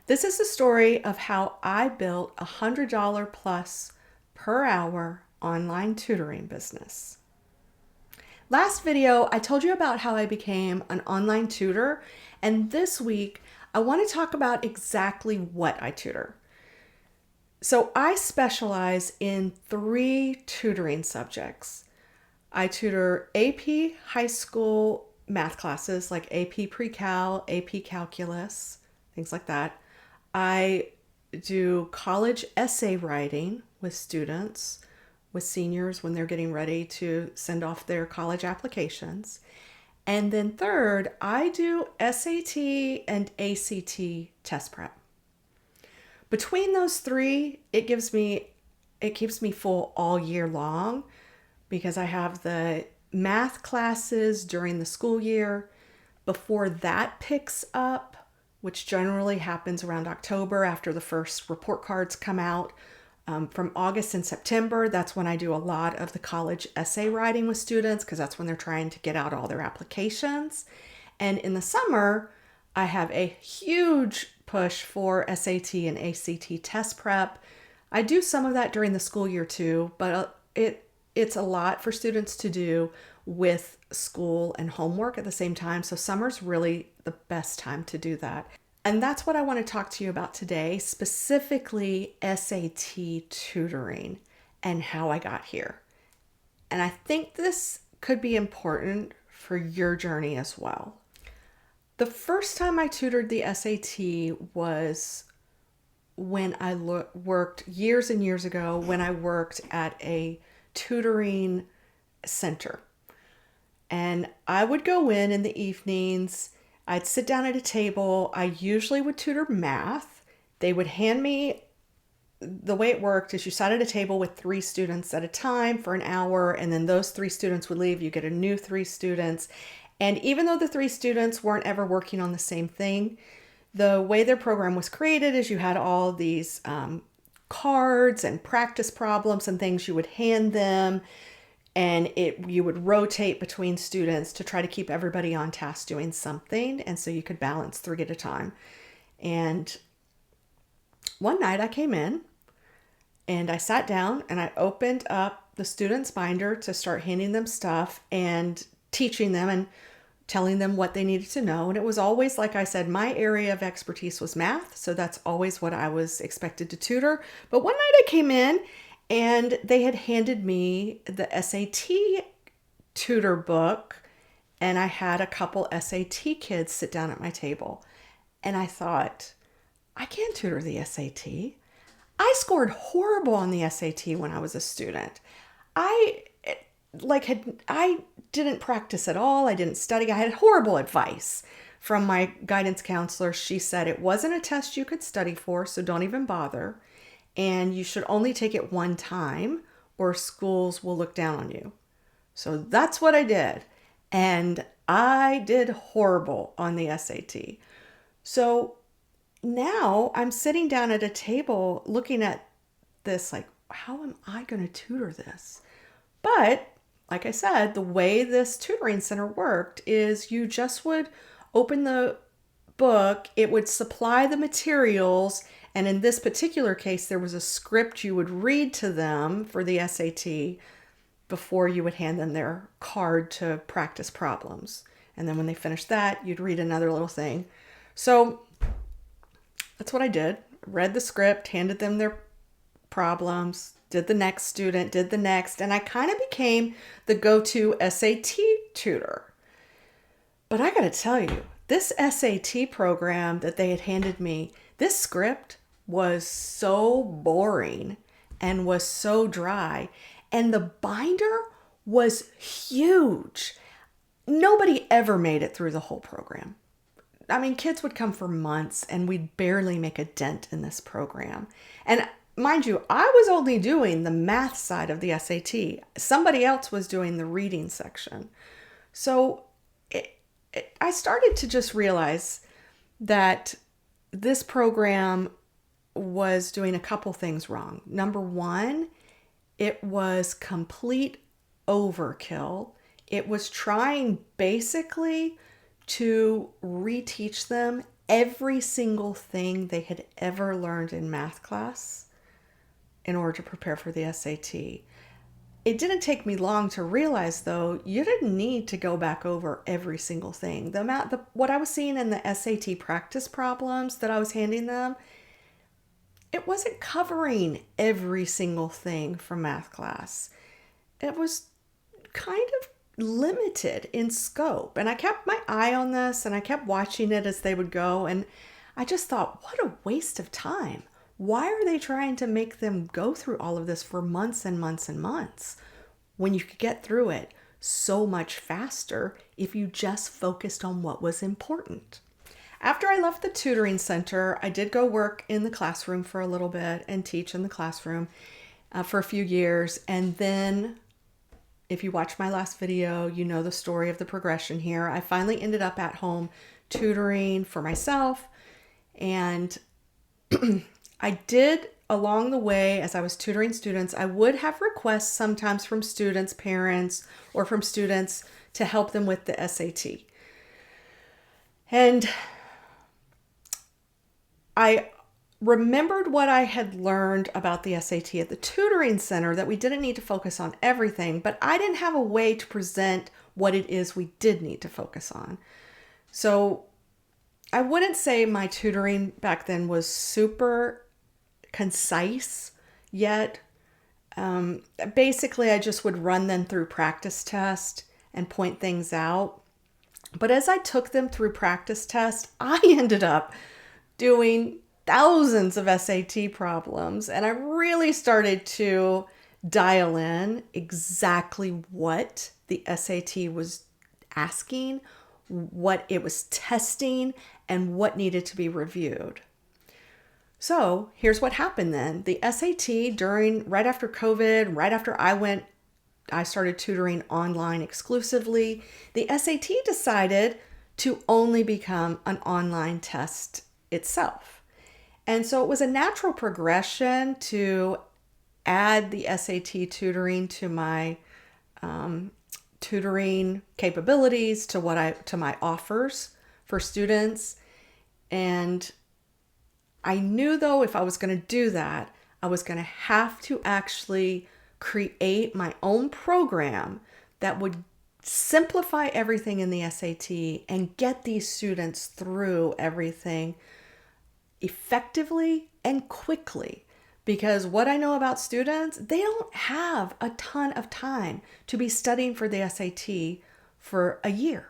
This is the story of how I built a $100 plus per hour online tutoring business. Last video, I told you about how I became an online tutor, and this week I want to talk about exactly what I tutor. So I specialize in 3 tutoring subjects. I tutor AP high school math classes like AP Pre-Cal, AP Calculus, things like that. I do college essay writing with students, with seniors when they're getting ready to send off their college applications. And then third, I do SAT and ACT test prep. Between those 3, it keeps me full all year long because I have the math classes during the school year. Before that picks up, which generally happens around October after the first report cards come out, from August and September, that's when I do a lot of the college essay writing with students because that's when they're trying to get out all their applications. And in the summer, I have a huge push for SAT and ACT test prep. I do some of that during the school year too, but it's a lot for students to do with school and homework at the same time. So summer's really the best time to do that. And that's what I want to talk to you about today, specifically SAT tutoring and how I got here. And I think this could be important for your journey as well. The first time I tutored the SAT was when I worked years and years ago when I worked at a tutoring center. And I would go in the evenings. I'd sit down at a table. I usually would tutor math. They would hand me, the way it worked is you sat at a table with 3 students at a time for an hour, and then those 3 students would leave. You get a new 3 students. And even though the 3 students weren't ever working on the same thing, the way their program was created is you had all these cards and practice problems and things you would hand them, and you would rotate between students to try to keep everybody on task doing something, and so you could balance 3 at a time. And one night I came in and I sat down and I opened up the students' binder to start handing them stuff and teaching them and telling them what they needed to know. And it was always, like I said, my area of expertise was math, so that's always what I was expected to tutor. But one night I came in and they had handed me the SAT tutor book, and I had a couple SAT kids sit down at my table. And I thought, I can't tutor the SAT. I scored horrible on the SAT when I was a student. I didn't practice at all. I didn't study. I had horrible advice from my guidance counselor. She said it wasn't a test you could study for, so don't even bother. And you should only take it one time or schools will look down on you. So that's what I did. And I did horrible on the SAT. So now I'm sitting down at a table looking at this like, how am I going to tutor this? But like I said, the way this tutoring center worked is you just would open the book, it would supply the materials, and in this particular case, there was a script you would read to them for the SAT before you would hand them their card to practice problems. And then when they finished that, you'd read another little thing. So that's what I did. Read the script, handed them their problems, did the next student, did the next, and I kind of became the go-to SAT tutor. But I got to tell you, this SAT program that they had handed me, this script was so boring and was so dry, and the binder was huge. Nobody ever made it through the whole program. I mean, kids would come for months and we'd barely make a dent in this program. And mind you, I was only doing the math side of the SAT. Somebody else was doing the reading section. So I started to just realize that this program was doing a couple things wrong. Number one, it was complete overkill. It was trying basically to reteach them every single thing they had ever learned in math class in order to prepare for the SAT. It didn't take me long to realize, though, you didn't need to go back over every single thing. What I was seeing in the SAT practice problems that I was handing them, it wasn't covering every single thing from math class. It was kind of limited in scope. And I kept my eye on this and I kept watching it as they would go. And I just thought, what a waste of time. Why are they trying to make them go through all of this for months and months and months when you could get through it so much faster if you just focused on what was important? After I left the tutoring center, I did go work in the classroom for a little bit and teach in the classroom for a few years. And then, if you watched my last video, you know the story of the progression here. I finally ended up at home tutoring for myself. And I did, along the way, as I was tutoring students, I would have requests sometimes from students, parents, or from students to help them with the SAT. And I remembered what I had learned about the SAT at the tutoring center, that we didn't need to focus on everything, but I didn't have a way to present what it is we did need to focus on. So I wouldn't say my tutoring back then was super concise yet. Basically, I just would run them through practice test and point things out. But as I took them through practice test, I ended up doing thousands of SAT problems, and I really started to dial in exactly what the SAT was asking, what it was testing, and what needed to be reviewed. So here's what happened then. The SAT right after COVID, right after I started tutoring online exclusively, the SAT decided to only become an online test itself. And so it was a natural progression to add the SAT tutoring to my tutoring capabilities, to my offers for students. And I knew, though, if I was going to do that, I was going to have to actually create my own program that would simplify everything in the SAT and get these students through everything effectively and quickly. Because what I know about students, they don't have a ton of time to be studying for the SAT for a year.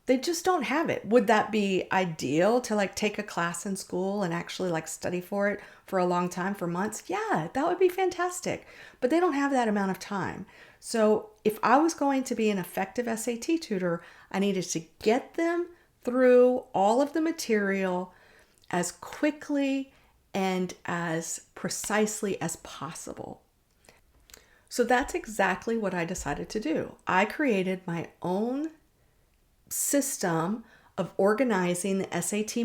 They just don't have it. Would that be ideal to take a class in school and actually study for it for a long time, for months? Yeah, that would be fantastic. But they don't have that amount of time. So if I was going to be an effective SAT tutor, I needed to get them through all of the material as quickly and as precisely as possible. So that's exactly what I decided to do. I created my own system of organizing the SAT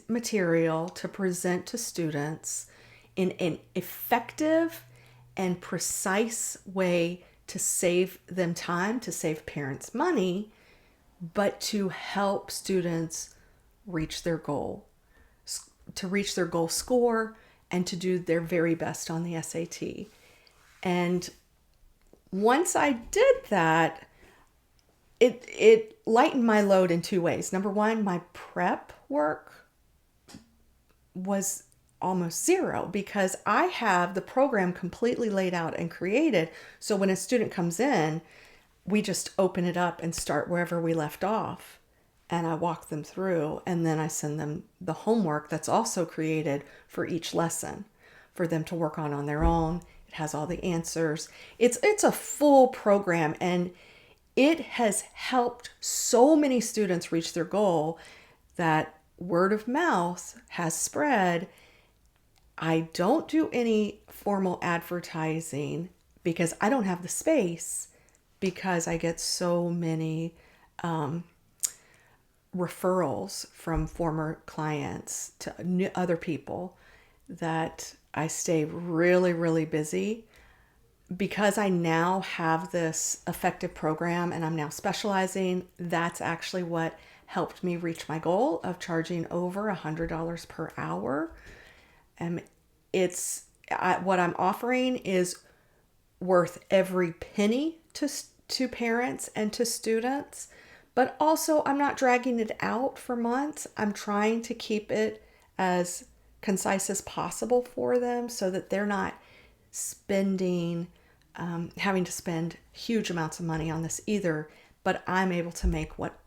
material to present to students in an effective and precise way to save them time, to save parents money, but to help students reach their goal score, and to do their very best on the SAT. And once I did that, it lightened my load in two ways. Number one, my prep work was almost zero because I have the program completely laid out and created. So when a student comes in, we just open it up and start wherever we left off. And I walk them through, and then I send them the homework that's also created for each lesson for them to work on their own. It has all the answers. It's a full program, and it has helped so many students reach their goal that word of mouth has spread. I don't do any formal advertising because I don't have the space, because I get so many referrals from former clients to other people that I stay really, really busy. Because I now have this effective program and I'm now specializing, that's actually what helped me reach my goal of charging over $100 per hour. What I'm offering is worth every penny to parents and to students, but also I'm not dragging it out for months. I'm trying to keep it as concise as possible for them so that they're not having to spend huge amounts of money on this either, but I'm able to make what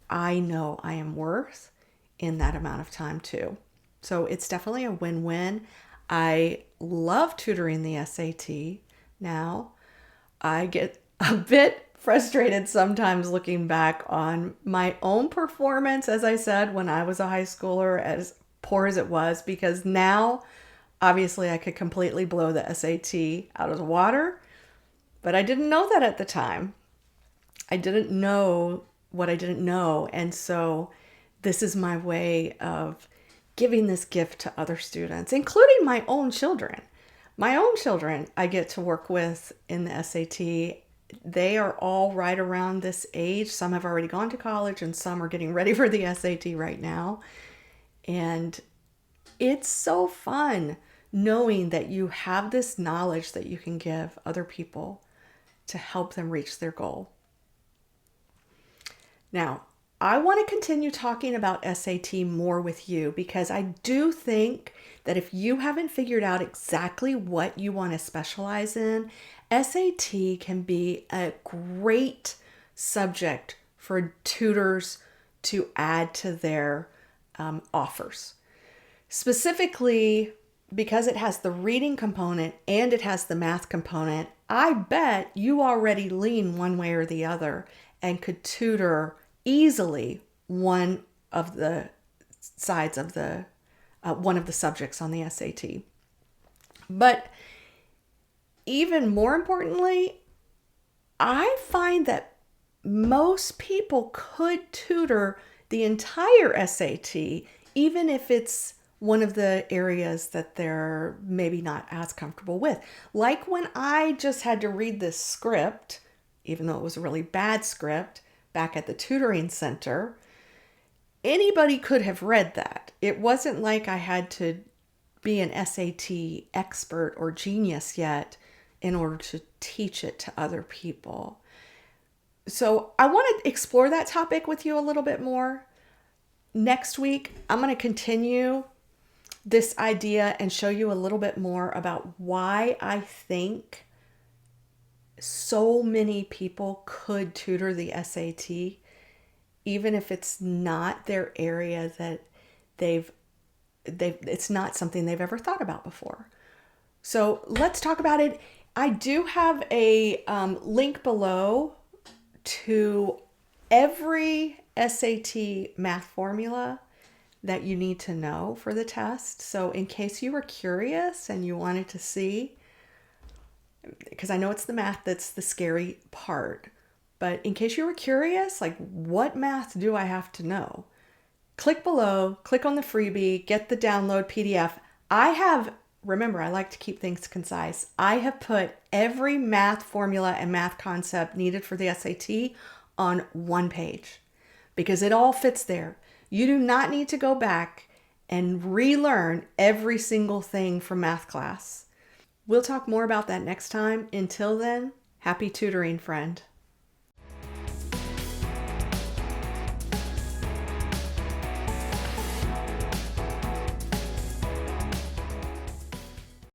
I know I am worth in that amount of time too. So it's definitely a win-win. I love tutoring the SAT now. I get a bit frustrated sometimes looking back on my own performance, as I said, when I was a high schooler, as poor as it was, because now obviously I could completely blow the SAT out of the water, but I didn't know that at the time. I didn't know what I didn't know. And so this is my way of giving this gift to other students, including my own children. My own children I get to work with in the SAT. They are all right around this age. Some have already gone to college and some are getting ready for the SAT right now. And it's so fun knowing that you have this knowledge that you can give other people to help them reach their goal. Now, I want to continue talking about SAT more with you because I do think that if you haven't figured out exactly what you want to specialize in, SAT can be a great subject for tutors to add to their offers. Specifically, because it has the reading component and it has the math component, I bet you already lean one way or the other and could tutor easily one of the sides of one of the subjects on the SAT. But even more importantly, I find that most people could tutor the entire SAT, even if it's one of the areas that they're maybe not as comfortable with. Like when I just had to read this script, even though it was a really bad script, back at the tutoring center, anybody could have read that. It wasn't like I had to be an SAT expert or genius yet in order to teach it to other people. So I want to explore that topic with you a little bit more. Next week, I'm going to continue this idea and show you a little bit more about why I think so many people could tutor the SAT, even if it's not their area that it's not something they've ever thought about before. So let's talk about it. I do have a link below to every SAT math formula that you need to know for the test. So in case you were curious and you wanted to see, because I know it's the math that's the scary part, but in case you were curious, like what math do I have to know? Click below, click on the freebie, get the download PDF. Remember, I like to keep things concise. I have put every math formula and math concept needed for the SAT on one page because it all fits there. You do not need to go back and relearn every single thing from math class. We'll talk more about that next time. Until then, happy tutoring, friend.